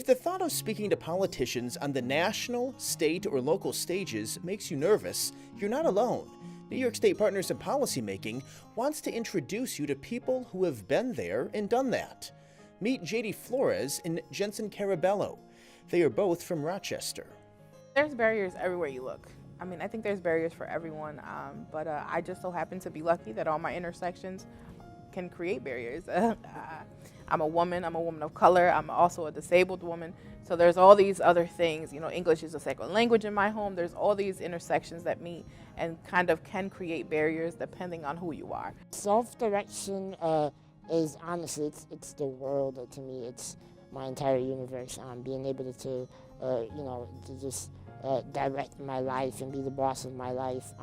If the thought of speaking to politicians on the national, state, or local stages makes you nervous, you're not alone. New York State Partners in Policymaking wants to introduce you to people who have been there and done that. Meet JD Flores and Jensen Carabello. They are both from Rochester. There's barriers everywhere you look. I think there's barriers for everyone, but I just so happen to be lucky that all my intersections can create barriers. I'm a woman of color, I'm also a disabled woman, so there's all these other things. English is a second language in my home. There's all these intersections that meet and kind of can create barriers depending on who you are. Self-direction is honestly, it's the world to me. It's my entire universe. Being able to just direct my life and be the boss of my life.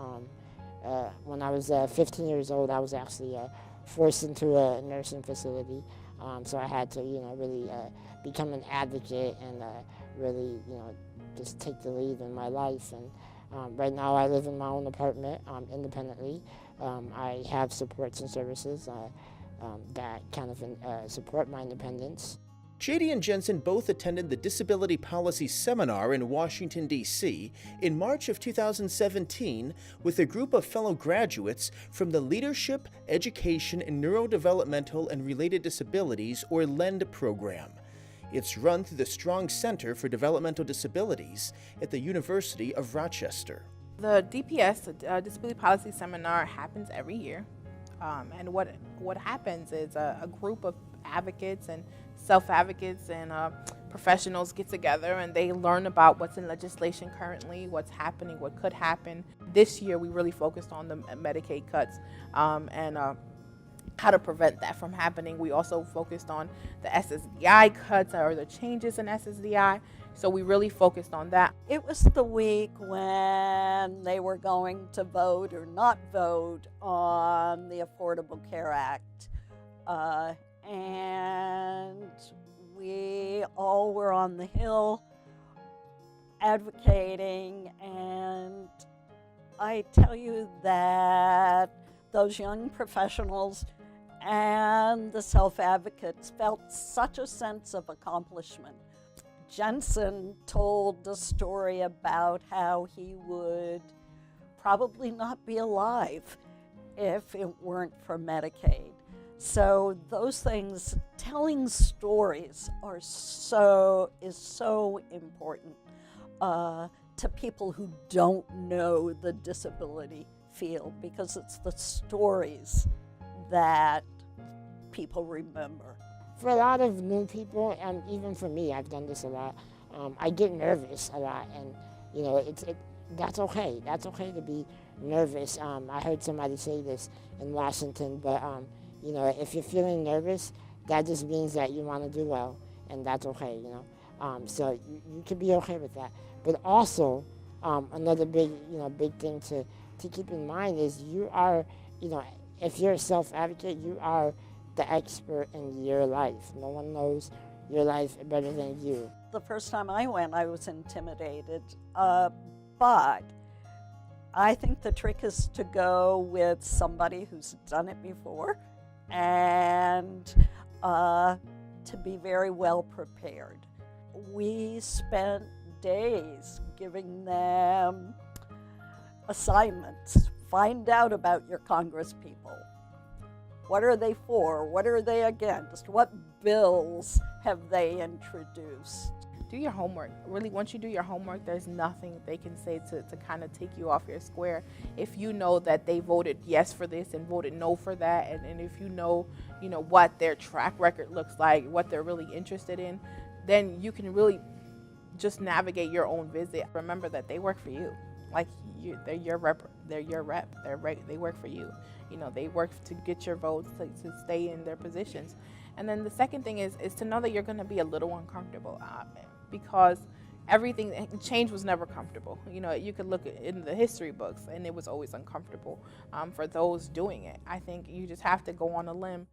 When I was 15 years old, I was actually forced into a nursing facility. So I had to, really become an advocate and really, just take the lead in my life. And right now I live in my own apartment independently. I have supports and services that kind of support my independence. JD and Jensen both attended the Disability Policy Seminar in Washington, D.C. in March of 2017 with a group of fellow graduates from the Leadership, Education, and Neurodevelopmental and Related Disabilities, or LEND program. It's run through the Strong Center for Developmental Disabilities at the University of Rochester. The DPS, the Disability Policy Seminar, happens every year. And what happens is a group of advocates and self-advocates and professionals get together and they learn about what's in legislation currently, what's happening, what could happen. This year we really focused on the Medicaid cuts and how to prevent that from happening. We also focused on the SSDI cuts or the changes in SSDI. So we really focused on that. It was the week when they were going to vote or not vote on the Affordable Care Act. And we all were on the Hill advocating, and I tell you that those young professionals and the self-advocates felt such a sense of accomplishment. Jensen told the story about how he would probably not be alive if it weren't for Medicaid. So those things, telling stories is so important to people who don't know the disability field, because it's the stories that people remember. For a lot of new people, and even for me, I've done this a lot, I get nervous a lot, and that's okay. That's okay to be nervous. I heard somebody say this in Washington, but if you're feeling nervous, that just means that you want to do well, and that's okay, So you can be okay with that. But also, another big thing to keep in mind is you are, if you're a self-advocate, you are the expert in your life. No one knows your life better than you. The first time I went, I was intimidated, but I think the trick is to go with somebody who's done it before and to be very well prepared. We spent days giving them assignments. Find out about your congresspeople. What are they for? What are they against? What bills have they introduced? Do your homework. Really, once you do your homework, there's nothing they can say to kind of take you off your square. If you know that they voted yes for this and voted no for that, and if you know what their track record looks like, what they're really interested in, then you can really just navigate your own visit. Remember that they work for you. Like they're your rep. They work for you. They work to get your votes to stay in their positions. And then the second thing is to know that you're going to be a little uncomfortable because change was never comfortable. You could look in the history books and it was always uncomfortable for those doing it. I think you just have to go on a limb.